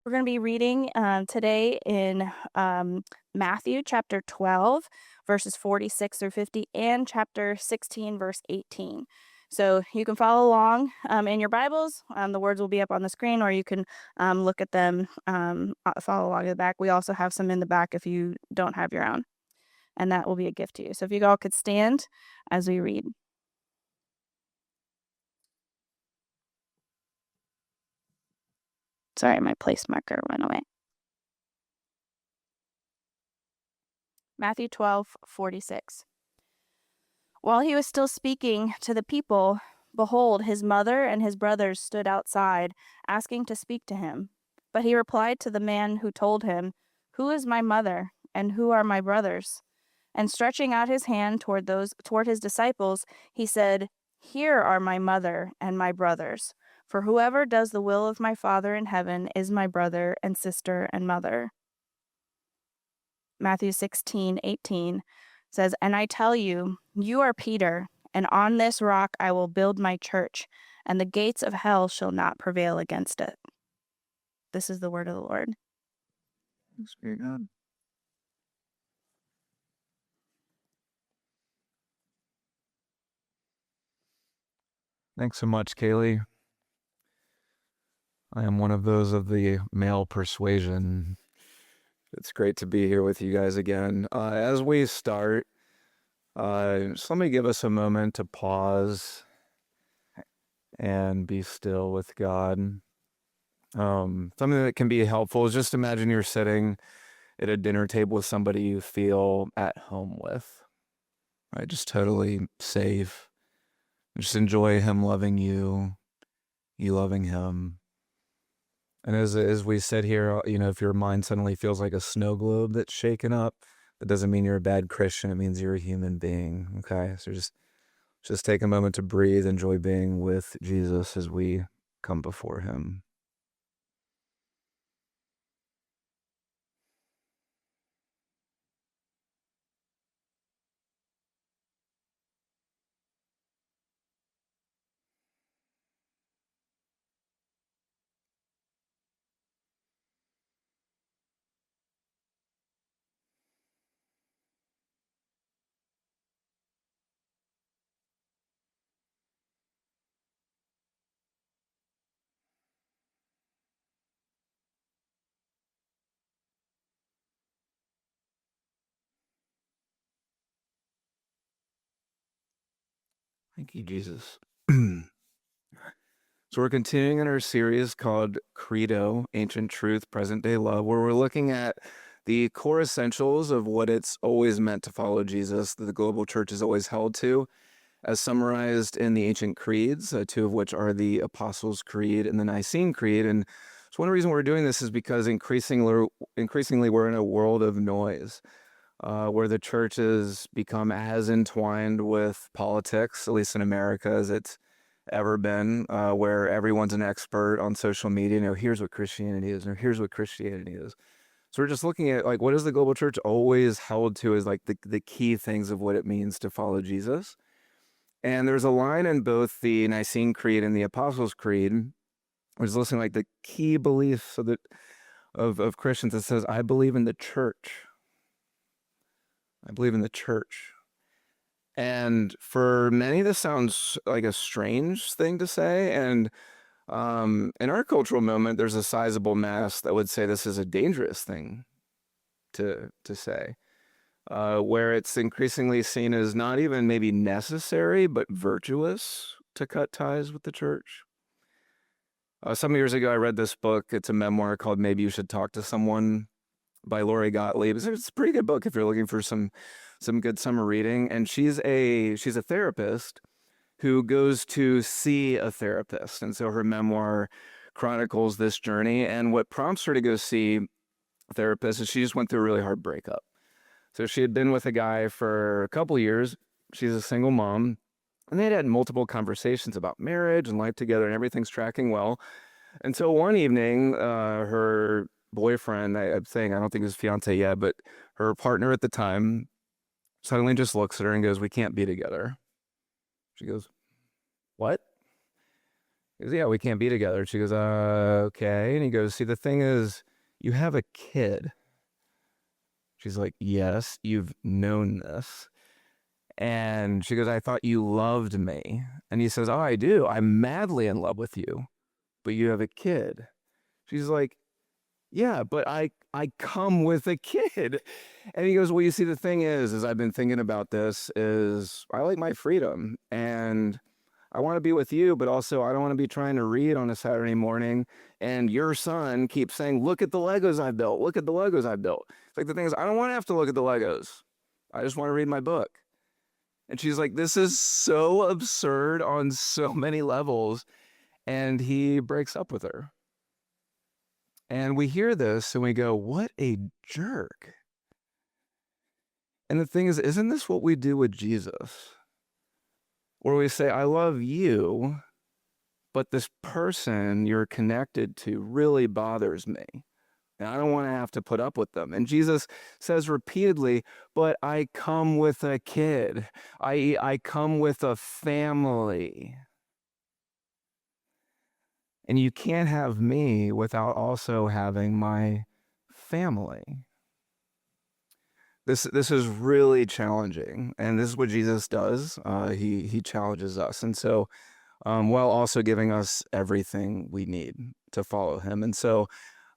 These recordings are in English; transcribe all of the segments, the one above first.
We're going to be reading today in Matthew chapter 12, verses 46 through 50, and chapter 16, verse 18. So you can follow along in your Bibles. The words will be up on the screen, or you can look at them, follow along in the back. We also have some in the back if you don't have your own, and that will be a gift to you. So if you all could stand as we read. Sorry, my place marker went away. Matthew 12:46. While he was still speaking to the people, behold, his mother and his brothers stood outside, asking to speak to him. But he replied to the man who told him, "Who is my mother, and who are my brothers?" And stretching out his hand toward his disciples, he said, "Here are my mother and my brothers. For whoever does the will of my Father in heaven is my brother and sister and mother." Matthew 16:18 says, "And I tell you, you are Peter, and on this rock I will build my church, and the gates of hell shall not prevail against it." This is the word of the Lord. Thanks be to God. Thanks so much, Kaylee. I am one of those of the male persuasion. It's great to be here with you guys again. As we start, just let me give us a moment to pause and be still with God. Something that can be helpful is just imagine you're sitting at a dinner table with somebody you feel at home with, right? Just totally safe. Just enjoy him loving you, you loving him. And as we sit here, if your mind suddenly feels like a snow globe that's shaken up, that doesn't mean you're a bad Christian. It means you're a human being. Okay, so just take a moment to breathe, enjoy being with Jesus as we come before him. Thank you, Jesus. So we're continuing in our series called Credo, Ancient Truth, Present Day Love, where we're looking at the core essentials of what it's always meant to follow Jesus, that the global church is always held to, as summarized in the ancient creeds, two of which are the Apostles' Creed and the Nicene Creed. And so one reason we're doing this is because increasingly we're in a world of noise, where the church has become as entwined with politics, at least in America, as it's ever been, where everyone's an expert on social media. Here's what Christianity is, or here's what Christianity is. So we're just looking at what is the global church always held to as the key things of what it means to follow Jesus. And there's a line in both the Nicene Creed and the Apostles' Creed, which is listing the key beliefs of Christians that says, I believe in the church. I believe in the church. And for many, this sounds like a strange thing to say. And in our cultural moment, there's a sizable mass that would say this is a dangerous thing to say. Where it's increasingly seen as not even maybe necessary, but virtuous to cut ties with the church. Some years ago, I read this book. It's a memoir called Maybe You Should Talk to Someone by Lori Gottlieb. It's a pretty good book if you're looking for some good summer reading. And she's a therapist who goes to see a therapist. And so her memoir chronicles this journey. And what prompts her to go see a therapist is she just went through a really hard breakup. So she had been with a guy for a couple years. She's a single mom. And they'd had multiple conversations about marriage and life together, and everything's tracking well. And so one evening, her boyfriend, I'm saying I don't think it was fiance yet, but her partner at the time suddenly just looks at her and goes, "We can't be together." She goes, "What?" He goes, yeah, we can't be together. She goes, okay. And he goes, see, the thing is, you have a kid. She's like, yes, you've known this. And she goes, I thought you loved me. And he says, oh, I do. I'm madly in love with you, but you have a kid. She's like, yeah, but I come with a kid. And he goes, well, you see, the thing is I've been thinking about this is I like my freedom and I want to be with you, but also I don't want to be trying to read on a Saturday morning. And your son keeps saying, look at the Legos I built. Look at the Legos I built. It's like the thing is, I don't want to have to look at the Legos. I just want to read my book. And she's like, this is so absurd on so many levels. And he breaks up with her. And we hear this and we go, what a jerk. And the thing is, isn't this what we do with Jesus? Where we say, I love you, but this person you're connected to really bothers me. And I don't want to have to put up with them. And Jesus says repeatedly, but I come with a kid. I come with a family. And you can't have me without also having my family. This is really challenging, and this is what Jesus does. He challenges us, and so while also giving us everything we need to follow him. And so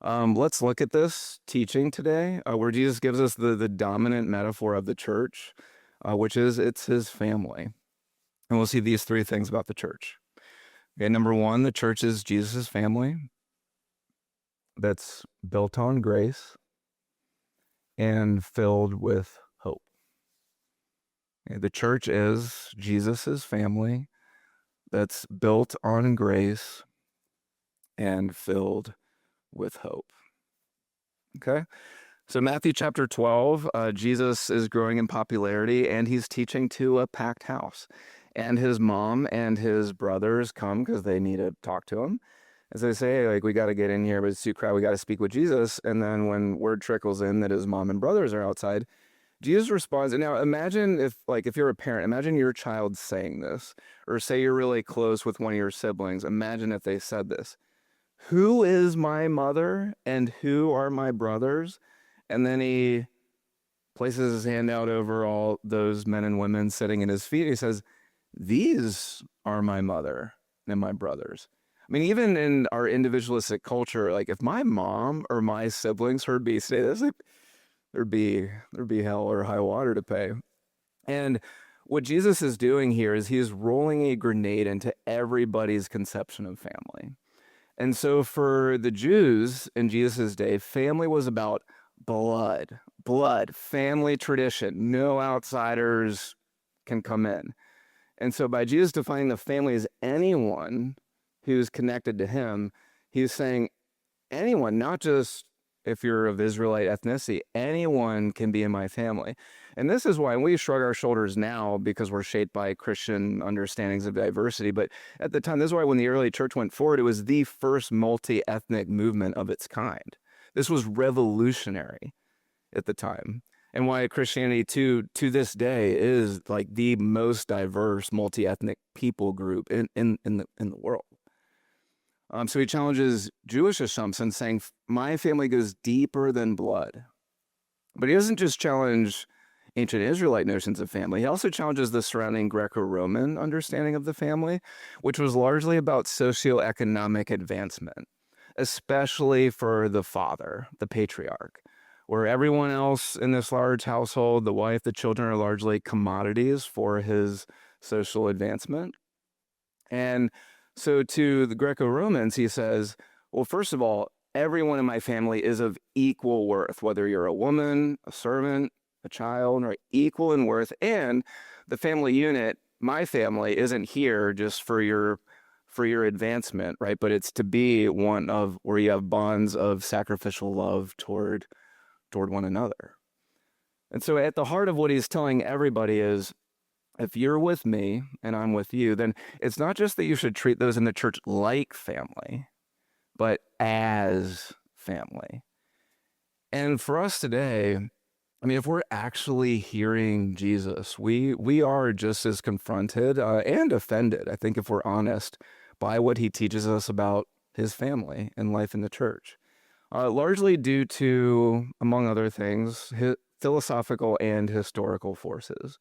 let's look at this teaching today, where Jesus gives us the dominant metaphor of the church, which is it's his family, and we'll see these three things about the church. Okay, number one, the church is Jesus' family that's built on grace and filled with hope. Okay, the church is Jesus' family that's built on grace and filled with hope. Okay? So Matthew chapter 12, Jesus is growing in popularity and he's teaching to a packed house. And his mom and his brothers come because they need to talk to him. And so they say, hey, like, we got to get in here, but it's too crowded. We got to speak with Jesus. And then when word trickles in that his mom and brothers are outside, Jesus responds. And now imagine if you're a parent, imagine your child saying this, or say you're really close with one of your siblings. Imagine if they said this. Who is my mother and who are my brothers? And then he places his hand out over all those men and women sitting at his feet. He says, these are my mother and my brothers. I mean, even in our individualistic culture, like if my mom or my siblings heard me say this, like, there'd be hell or high water to pay. And what Jesus is doing here is he's rolling a grenade into everybody's conception of family. And so for the Jews in Jesus' day, family was about blood, family tradition. No outsiders can come in. And so by Jesus defining the family as anyone who's connected to him, he's saying anyone, not just if you're of Israelite ethnicity, anyone can be in my family. And this is why we shrug our shoulders now because we're shaped by Christian understandings of diversity. But at the time, this is why when the early church went forward, it was the first multi-ethnic movement of its kind. This was revolutionary at the time. And why Christianity to this day is like the most diverse multi-ethnic people group in the world. So he challenges Jewish assumptions, saying, my family goes deeper than blood. But he doesn't just challenge ancient Israelite notions of family. He also challenges the surrounding Greco-Roman understanding of the family, which was largely about socioeconomic advancement, especially for the father, the patriarch, where everyone else in this large household, the wife, the children are largely commodities for his social advancement. And so to the Greco-Romans, he says, well, first of all, everyone in my family is of equal worth, whether you're a woman, a servant, a child, or equal in worth. And the family unit, my family, isn't here just for your advancement, right? But it's to be one of where you have bonds of sacrificial love toward one another. And so at the heart of what he's telling everybody is, if you're with me and I'm with you, then it's not just that you should treat those in the church like family, but as family. And for us today, I mean, if we're actually hearing Jesus, we are just as confronted and offended, I think, if we're honest, by what he teaches us about his family and life in the church, largely due to, among other things, philosophical and historical forces.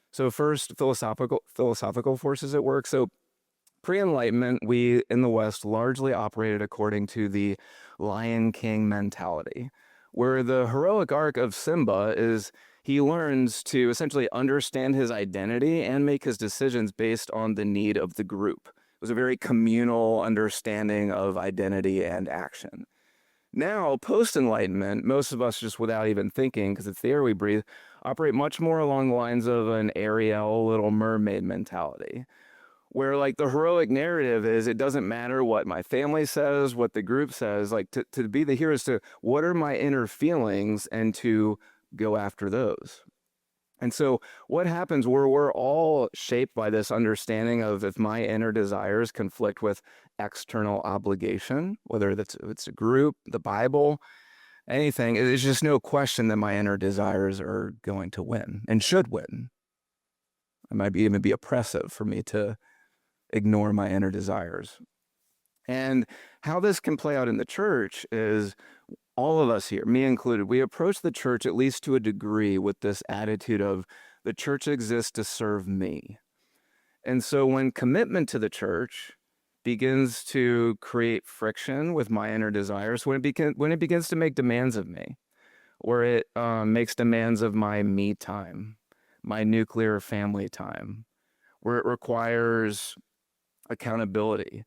So first, philosophical forces at work. So pre-Enlightenment, we in the West largely operated according to the Lion King mentality, where the heroic arc of Simba is he learns to essentially understand his identity and make his decisions based on the need of the group. It was a very communal understanding of identity and action. Now, post-Enlightenment, most of us, just without even thinking, because it's the air we breathe, operate much more along the lines of an Ariel, Little Mermaid mentality, where like the heroic narrative is it doesn't matter what my family says, what the group says, like to be the hero is to what are my inner feelings and to go after those. And so what happens where we're all shaped by this understanding of if my inner desires conflict with external obligation, whether it's a group, the Bible, anything, there's just no question that my inner desires are going to win and should win. It might even be oppressive for me to ignore my inner desires. And how this can play out in the church is all of us here, me included, we approach the church at least to a degree with this attitude of the church exists to serve me. And so when commitment to the church begins to create friction with my inner desires, when it begins to make demands of me, or it makes demands of my me time, my nuclear family time, where it requires accountability,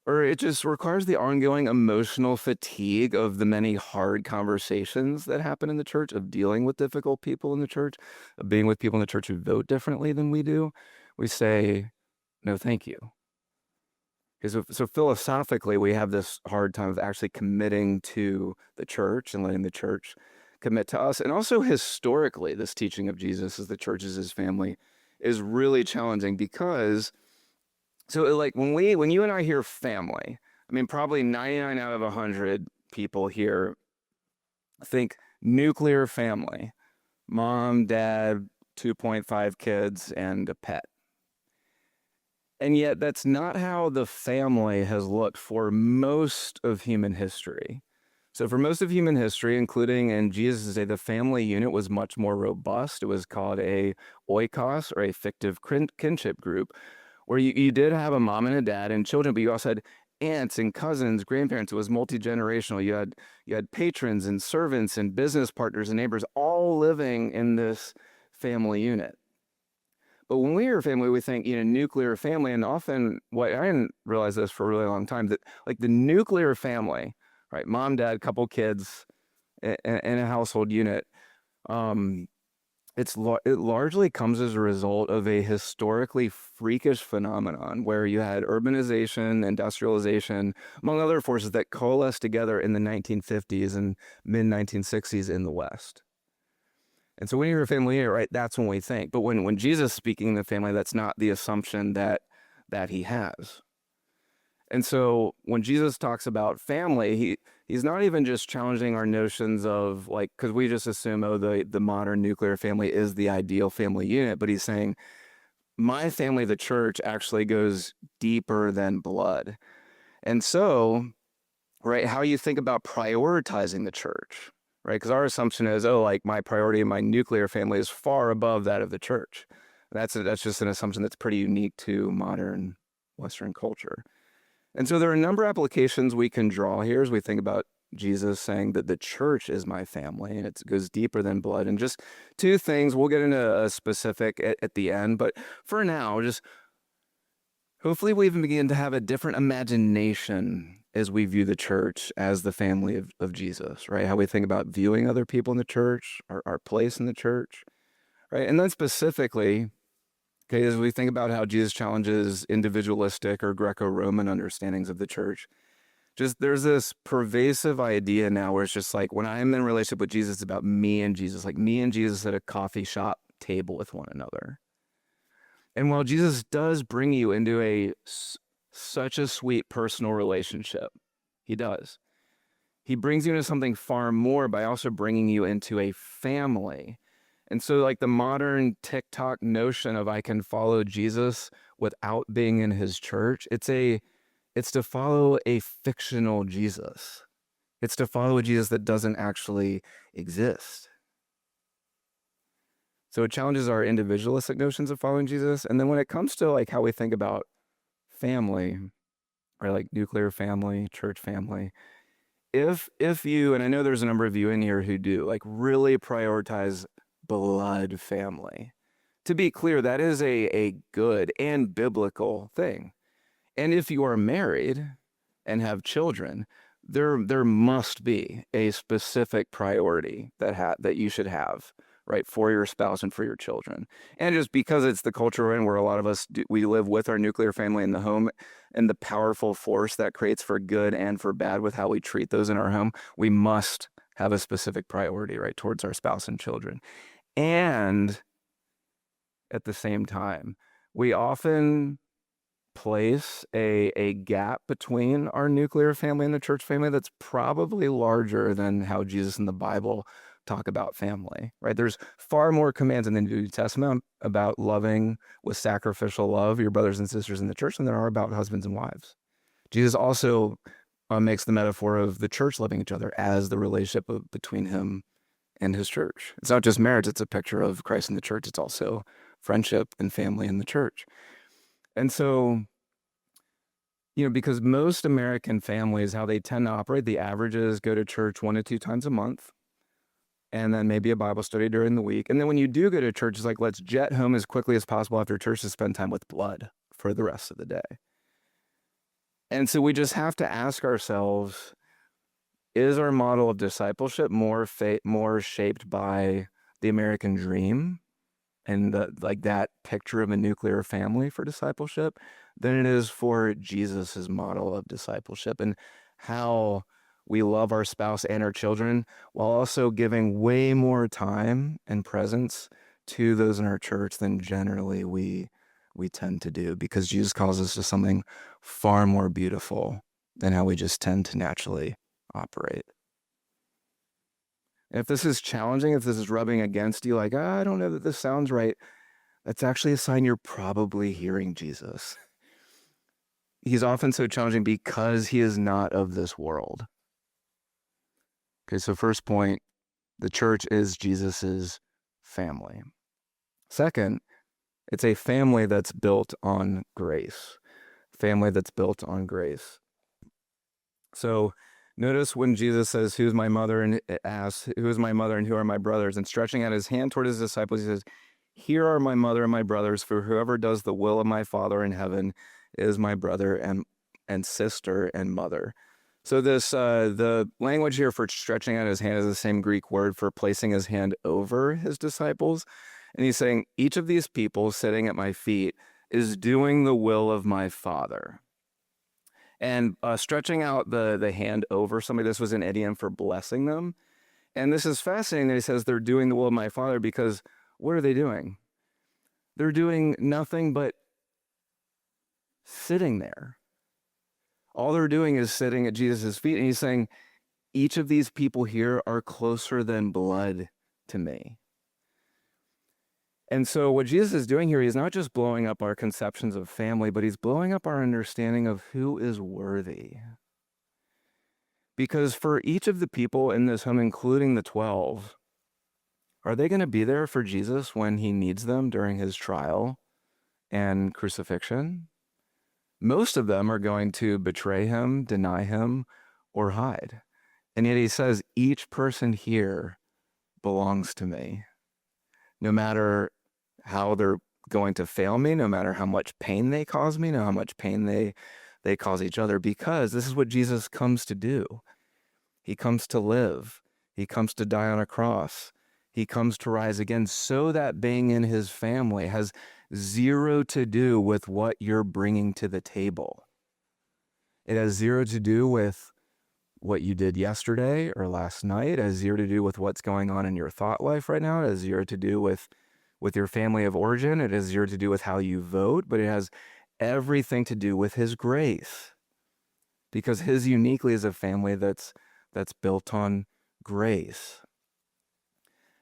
or it just requires the ongoing emotional fatigue of the many hard conversations that happen in the church, of dealing with difficult people in the church, of being with people in the church who vote differently than we do, we say, no, thank you. Because so philosophically, we have this hard time of actually committing to the church and letting the church commit to us. And also historically, this teaching of Jesus as the church is his family is really challenging because so like when you and I hear family, I mean, probably 99 out of 100 people here think nuclear family, mom, dad, 2.5 kids, and a pet. And yet that's not how the family has looked for most of human history. So for most of human history, including in Jesus' day, the family unit was much more robust. It was called a oikos, or a fictive kinship group, where you did have a mom and a dad and children, but you also had aunts and cousins, grandparents. It was multi-generational. You had patrons and servants and business partners and neighbors all living in this family unit. But when we hear family, we think, nuclear family. And often, what I didn't realize this for a really long time, that like the nuclear family, right? Mom, dad, couple kids in a household unit. It largely comes as a result of a historically freakish phenomenon where you had urbanization, industrialization, among other forces that coalesced together in the 1950s and mid 1960s in the West. And so when you hear family unit, right, that's when we think. But when Jesus is speaking of the family, that's not the assumption that he has. And so when Jesus talks about family, he's not even just challenging our notions of like, because we just assume, oh, the modern nuclear family is the ideal family unit, but he's saying, my family, the church, actually goes deeper than blood. And so, right, how you think about prioritizing the church, right? Because our assumption is, oh, like my priority in my nuclear family is far above that of the church. That's just an assumption that's pretty unique to modern Western culture. And so there are a number of applications we can draw here as we think about Jesus saying that the church is my family, and it goes deeper than blood. And just two things, we'll get into a specific at the end, but for now, just hopefully we even begin to have a different imagination as we view the church as the family of Jesus, right? How we think about viewing other people in the church, our place in the church, right? And then specifically, okay, as we think about how Jesus challenges individualistic or Greco-Roman understandings of the church, just there's this pervasive idea now where it's just like when I'm in a relationship with Jesus, it's about me and Jesus, like me and Jesus at a coffee shop table with one another. And while Jesus does bring you into such a sweet personal relationship, he does. He brings you into something far more by also bringing you into a family. And so like the modern TikTok notion of I can follow Jesus without being in his church, it's a It's to follow a fictional Jesus. It's to follow a Jesus that doesn't actually exist. So it challenges our individualistic notions of following Jesus. And then when it comes to like how we think about family, or like nuclear family, church family, if you, and I know there's a number of you in here who do, like really prioritize blood family. To be clear, that is a good and biblical thing. And if you are married and have children, there must be a specific priority that you should have, right, for your spouse and for your children. And just because it's the culture we're in, where a lot of us we live with our nuclear family in the home, and the powerful force that creates for good and for bad with how we treat those in our home, we must have a specific priority, right, towards our spouse and children. And at the same time, we often place a gap between our nuclear family and the church family that's probably larger than how Jesus and the Bible talk about family, right? There's far more commands in the New Testament about loving with sacrificial love your brothers and sisters in the church than there are about husbands and wives. Jesus also makes the metaphor of the church loving each other as the relationship between him and his church. It's not just marriage, it's a picture of Christ and the church. It's also friendship and family in the church. And so, because most American families, how they tend to operate, the average is go to church 1 to 2 times a month, and then maybe a Bible study during the week. And then when you do go to church, it's like, let's jet home as quickly as possible after church to spend time with blood for the rest of the day. And so we just have to ask ourselves, is our model of discipleship more shaped by the American dream and that picture of a nuclear family for discipleship than it is for Jesus's model of discipleship, and how we love our spouse and our children while also giving way more time and presence to those in our church than generally we tend to do, because Jesus calls us to something far more beautiful than how we just tend to naturally operate. If this is challenging, if this is rubbing against you, like, I don't know that this sounds right, that's actually a sign you're probably hearing Jesus. He's often so challenging because he is not of this world. Okay, so first point, the church is Jesus's family. Second, it's a family that's built on grace. Family that's built on grace. So notice when Jesus says, "Who's my mother?" and asks, "Who is my mother and who are my brothers?" and stretching out his hand toward his disciples, he says, "Here are my mother and my brothers, for whoever does the will of my Father in heaven is my brother and sister and mother." So this the language here for stretching out his hand is the same Greek word for placing his hand over his disciples. And he's saying, each of these people sitting at my feet is doing the will of my Father. And stretching out the hand over somebody, this was an idiom for blessing them. And this is fascinating that he says they're doing the will of my Father, because what are they doing? They're doing nothing but sitting there. All they're doing is sitting at Jesus' feet. And he's saying, each of these people here are closer than blood to me. And so what Jesus is doing here, he's not just blowing up our conceptions of family, but he's blowing up our understanding of who is worthy. Because for each of the people in this home, including the 12, are they going to be there for Jesus when he needs them during his trial and crucifixion? Most of them are going to betray him, deny him, or hide. And yet he says, each person here belongs to me. No matter how they're going to fail me, no matter how much pain they cause me, no matter how much pain they cause each other, because this is what Jesus comes to do. He comes to live. He comes to die on a cross. He comes to rise again, so that being in his family has zero to do with what you're bringing to the table. It has zero to do with what you did yesterday or last night. It has zero to do with what's going on in your thought life right now. It has zero to do with your family of origin. It has zero to do with how you vote, but it has everything to do with his grace, because his uniquely is a family that's built on grace.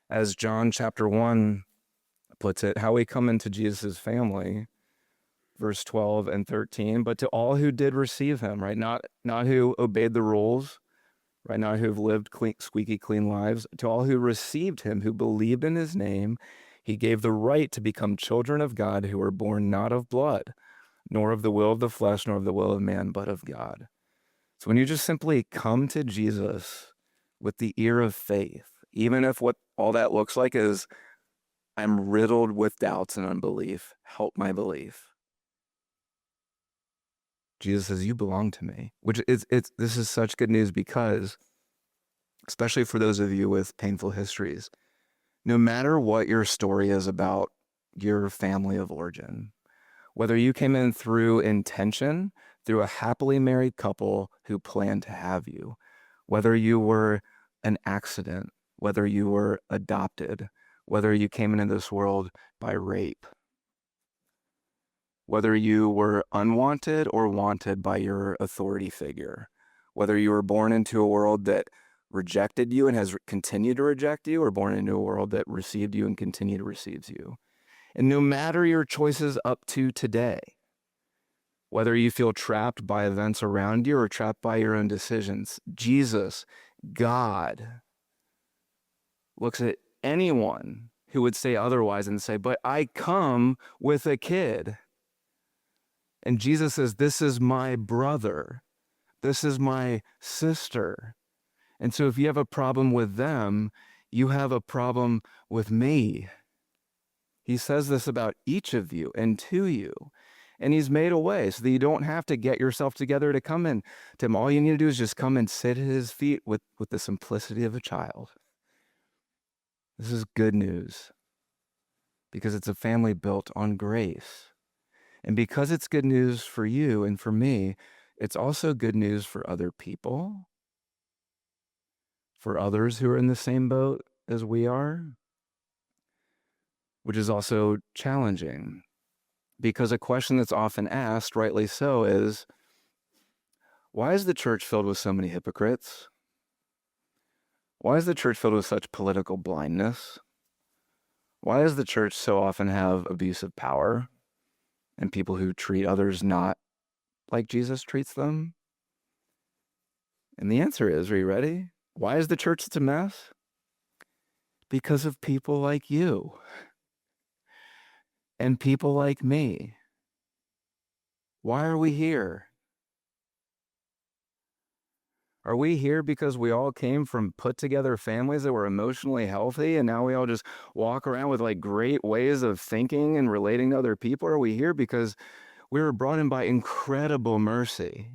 As John chapter 1 puts it, how we come into Jesus' family verse 12 and 13, but to all who did receive him, right? Not who obeyed the rules, right? Not who've lived squeaky clean lives. To all who received him, who believed in his name, he gave the right to become children of God, who were born not of blood, nor of the will of the flesh, nor of the will of man, but of God. So when you just simply come to Jesus with the ear of faith, even if what all that looks like is, I'm riddled with doubts and unbelief, help my belief. Jesus says, you belong to me, which this is such good news because, especially for those of you with painful histories, no matter what your story is about your family of origin, whether you came in through intention, through a happily married couple who planned to have you, whether you were an accident, whether you were adopted, whether you came into this world by rape, whether you were unwanted or wanted by your authority figure, whether you were born into a world that rejected you and has continued to reject you, or born into a world that received you and continued to receive you. And no matter your choices up to today, whether you feel trapped by events around you or trapped by your own decisions, Jesus, God, looks at anyone who would say otherwise and say, but I come with a kid. And Jesus says, this is my brother. This is my sister. And so if you have a problem with them, you have a problem with me. He says this about each of you and to you. And he's made a way so that you don't have to get yourself together to come in to him. All you need to do is just come and sit at his feet with the simplicity of a child. This is good news because it's a family built on grace. And because it's good news for you and for me, it's also good news for other people, for others who are in the same boat as we are, which is also challenging. Because a question that's often asked, rightly so, is, why is the church filled with so many hypocrites? Why is the church filled with such political blindness? Why does the church so often have abusive power and people who treat others not like Jesus treats them? And the answer is, are you ready? Why is the church such a mess? Because of people like you and people like me. Why are we here? Are we here because we all came from put together families that were emotionally healthy and now we all just walk around with like great ways of thinking and relating to other people? Or are we here because we were brought in by incredible mercy?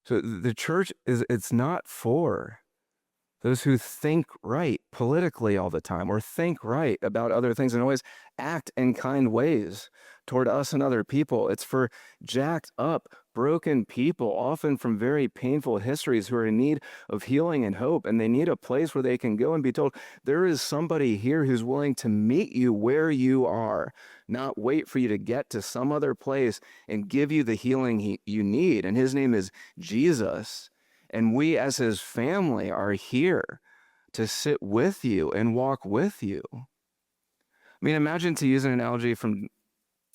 So the church it's not for those who think right politically all the time or think right about other things and always act in kind ways toward us and other people. It's for jacked up, broken people, often from very painful histories, who are in need of healing and hope. And they need a place where they can go and be told, there is somebody here who's willing to meet you where you are, not wait for you to get to some other place and give you the healing you need. And his name is Jesus. And we as his family are here to sit with you and walk with you. I mean, imagine, to use an analogy from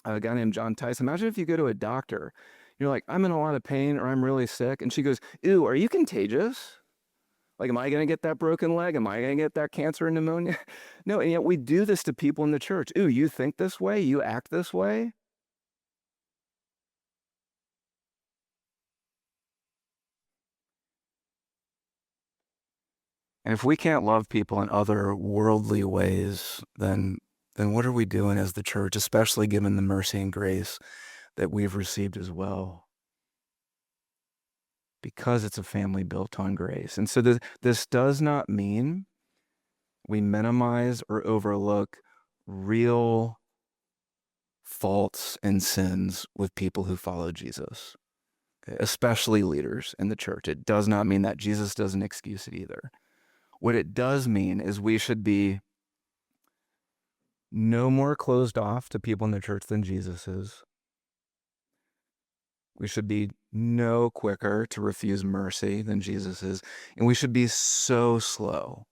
a guy named John Tice, imagine if you go to a doctor, you're like, I'm in a lot of pain or I'm really sick. And she goes, ew, are you contagious? Like, am I going to get that broken leg? Am I going to get that cancer and pneumonia? No, and yet we do this to people in the church. Ooh, you think this way? You act this way? And if we can't love people in other worldly ways, then what are we doing as the church, especially given the mercy and grace that we've received as well? Because it's a family built on grace. And so this does not mean we minimize or overlook real faults and sins with people who follow Jesus, okay? Especially leaders in the church. It does not mean that. Jesus doesn't excuse it either. What it does mean is we should be no more closed off to people in the church than Jesus is. We should be no quicker to refuse mercy than Jesus is. And we should be so slow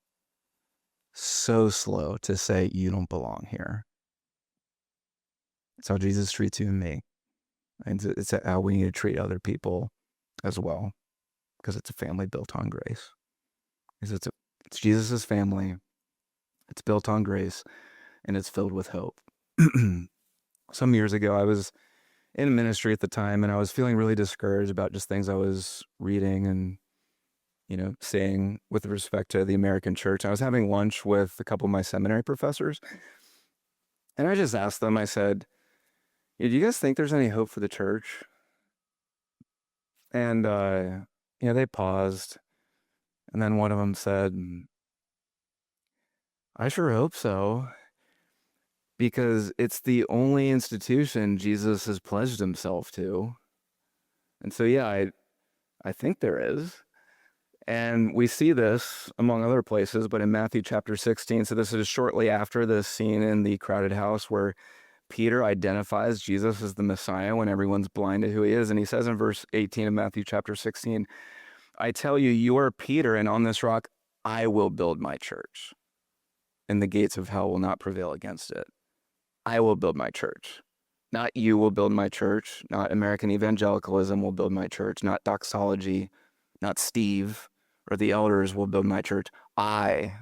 to say, you don't belong here. It's how Jesus treats you and me. And it's how we need to treat other people as well, because it's a family built on grace. It's Jesus' family. It's built on grace, and it's filled with hope. Some years ago, I was in ministry at the time, and I was feeling really discouraged about just things I was reading and saying with respect to the American church. I was having lunch with a couple of my seminary professors, and I just asked them. I said, "Do you guys think there's any hope for the church?" And they paused, and then one of them said, "I sure hope so, because it's the only institution Jesus has pledged himself to." And so, yeah, I think there is. And we see this among other places, but in Matthew chapter 16, so this is shortly after the scene in the crowded house where Peter identifies Jesus as the Messiah when everyone's blind to who he is. And he says in verse 18 of Matthew chapter 16, "I tell you, you are Peter, and on this rock I will build my church, and the gates of hell will not prevail against it." I will build my church. Not you will build my church. Not American evangelicalism will build my church. Not doxology. Not Steve or the elders will build my church. I,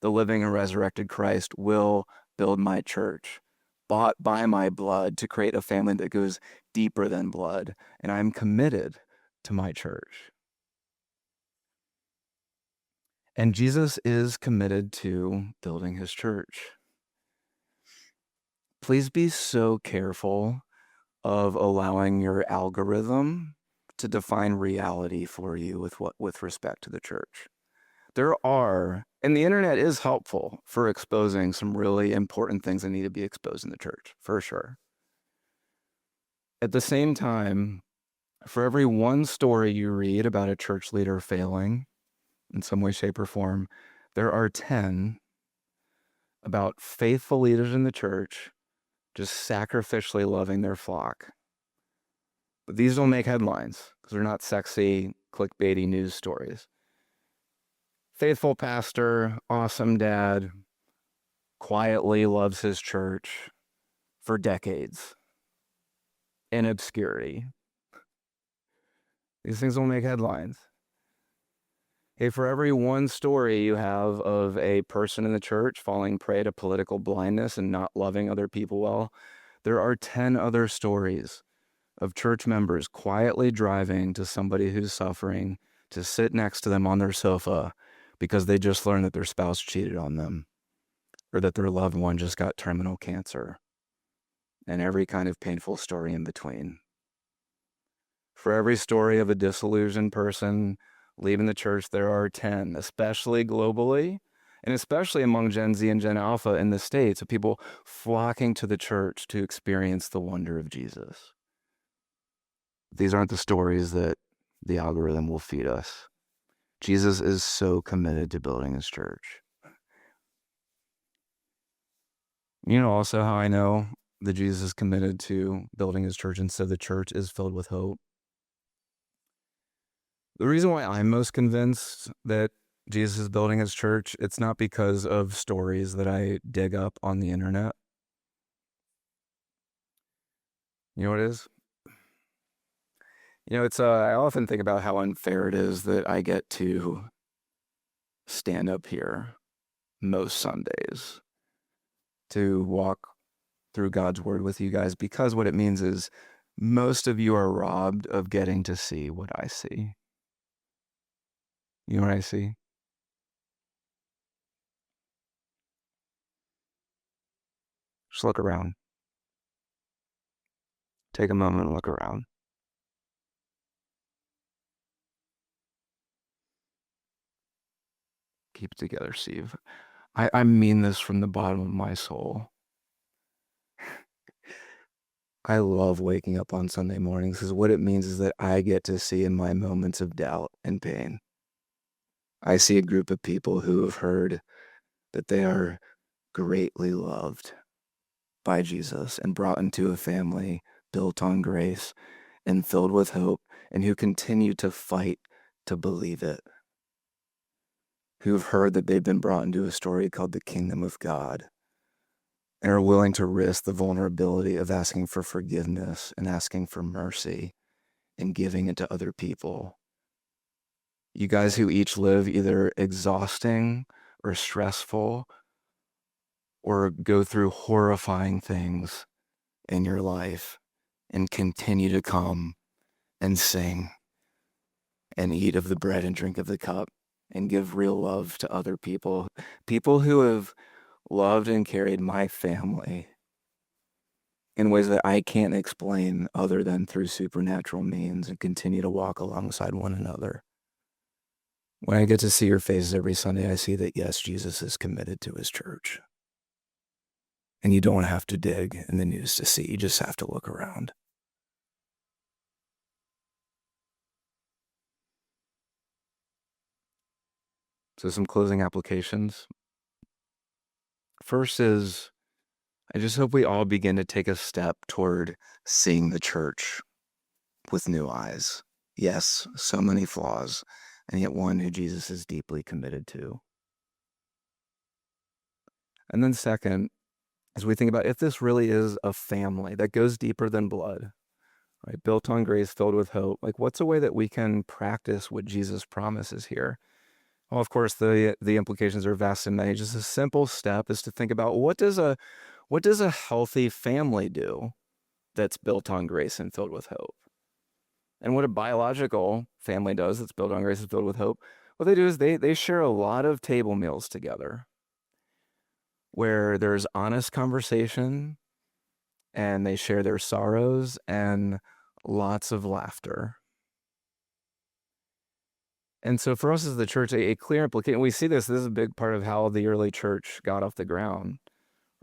the living and resurrected Christ, will build my church, bought by my blood to create a family that goes deeper than blood. And I'm committed to my church. And Jesus is committed to building his church. Please be so careful of allowing your algorithm to define reality for you with respect to the church. And the internet is helpful for exposing some really important things that need to be exposed in the church, for sure. At the same time, for every one story you read about a church leader failing in some way, shape, or form, there are 10 about faithful leaders in the church just sacrificially loving their flock. But these don't make headlines because they're not sexy, clickbaity news stories. Faithful pastor, awesome dad, quietly loves his church for decades in obscurity. These things don't make headlines. Hey, for every one story you have of a person in the church falling prey to political blindness and not loving other people well, there are 10 other stories of church members quietly driving to somebody who's suffering to sit next to them on their sofa because they just learned that their spouse cheated on them or that their loved one just got terminal cancer, and every kind of painful story in between. For every story of a disillusioned person leaving the church, there are 10, especially globally, and especially among Gen Z and Gen Alpha in the States, of people flocking to the church to experience the wonder of Jesus. These aren't the stories that the algorithm will feed us. Jesus is so committed to building his church. You know also how I know that Jesus is committed to building his church and so the church is filled with hope? The reason why I'm most convinced that Jesus is building his church, it's not because of stories that I dig up on the internet. You know what it is? I often think about how unfair it is that I get to stand up here most Sundays to walk through God's word with you guys, because what it means is most of you are robbed of getting to see what I see. You know what I see? Just look around. Take a moment and look around. Keep it together, Steve. I mean this from the bottom of my soul. I love waking up on Sunday mornings because what it means is that I get to see in my moments of doubt and pain. I see a group of people who have heard that they are greatly loved by Jesus and brought into a family built on grace and filled with hope, and who continue to fight to believe it. Who've heard that they've been brought into a story called the kingdom of God, and are willing to risk the vulnerability of asking for forgiveness and asking for mercy and giving it to other people. You guys who each live either exhausting or stressful or go through horrifying things in your life and continue to come and sing and eat of the bread and drink of the cup and give real love to other people. People who have loved and carried my family in ways that I can't explain other than through supernatural means and continue to walk alongside one another. When I get to see your faces every Sunday, I see that, yes, Jesus is committed to his church. And you don't have to dig in the news to see, you just have to look around. So some closing applications. First is, I just hope we all begin to take a step toward seeing the church with new eyes. Yes, so many flaws, and yet one who Jesus is deeply committed to. And then second, as we think about if this really is a family that goes deeper than blood, right? Built on grace, filled with hope, like what's a way that we can practice what Jesus promises here? Well, of course, the implications are vast and many. Just a simple step is to think about what does a healthy family do that's built on grace and filled with hope? And what a biological family does that's built on grace and filled with hope, what they do is they share a lot of table meals together where there's honest conversation and they share their sorrows and lots of laughter. And so for us as the church, a clear implication, we see this is a big part of how the early church got off the ground.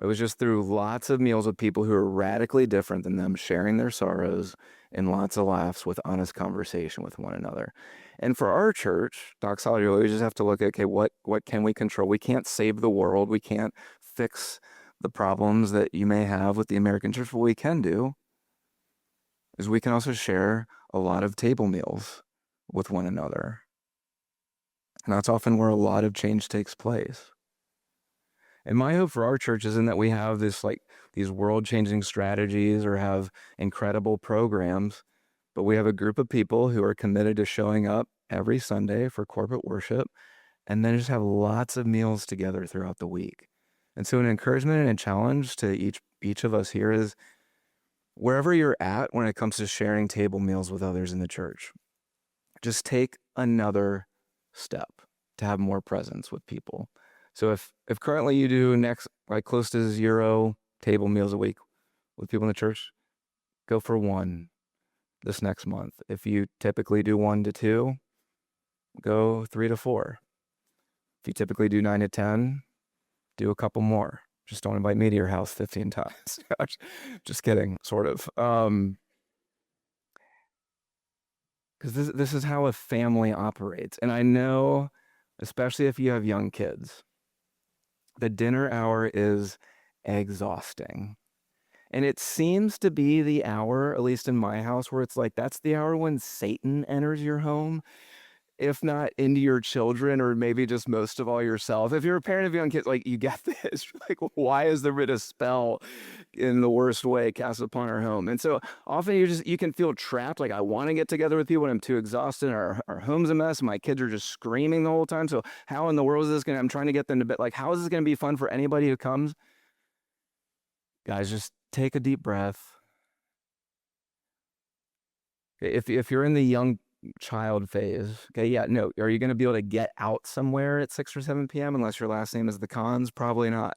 It was just through lots of meals with people who are radically different than them, sharing their sorrows and lots of laughs with honest conversation with one another. And for our church, doxology, we just have to look at, okay, what can we control? We can't save the world. We can't fix the problems that you may have with the American church. What we can do is we can also share a lot of table meals with one another. And that's often where a lot of change takes place. And my hope for our church isn't that we have these world-changing strategies or have incredible programs, but we have a group of people who are committed to showing up every Sunday for corporate worship and then just have lots of meals together throughout the week. And so an encouragement and a challenge to each of us here is wherever you're at when it comes to sharing table meals with others in the church, just take another step to have more presence with people. So if currently you do close to 0 table meals a week with people in the church, go for 1 this next month. If you typically do 1 to 2, go 3 to 4. If you typically do 9 to 10, do a couple more. Just don't invite me to your house 15 times. Just kidding, sort of. Because this is how a family operates. And I know, especially if you have young kids, the dinner hour is exhausting. And it seems to be the hour, at least in my house, where it's like that's the hour when Satan enters your home, if not into your children, or maybe just most of all yourself. If you're a parent of young kids, like you get this. Like, why is there been a spell in the worst way cast upon our home? And so often you can feel trapped. Like, I want to get together with you, but I'm too exhausted. Our home's a mess. My kids are just screaming the whole time. So how in the world is this I'm trying to get them to bed. Like, how is this going to be fun for anybody who comes? Guys, just take a deep breath. If you're in the young child phase, okay, yeah, no, are you going to be able to get out somewhere at 6 or 7 p.m. unless your last name is the Cons? Probably not.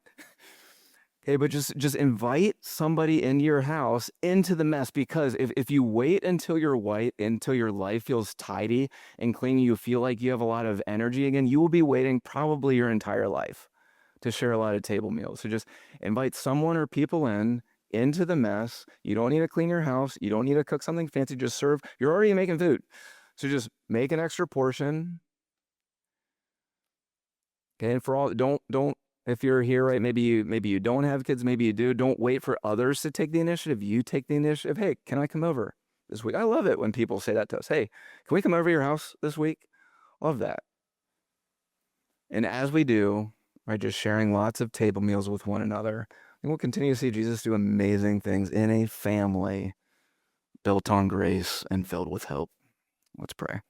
Okay, but just invite somebody into your house into the mess, because if you wait until you're white, until your life feels tidy and clean, you feel like you have a lot of energy again, you will be waiting probably your entire life to share a lot of table meals. So just invite someone or people into the mess. You don't need to clean your house. You don't need to cook something fancy. Just serve. You're already making food. So just make an extra portion. Okay, and for all, don't if you're here, right, maybe you don't have kids, maybe you do, don't wait for others to take the initiative. You take the initiative. Hey, can I come over this week? I love it when people say that to us. Hey, can we come over to your house this week? Love that. And as we do, right, just sharing lots of table meals with one another, And we'll continue to see Jesus do amazing things in a family built on grace and filled with hope. Let's pray.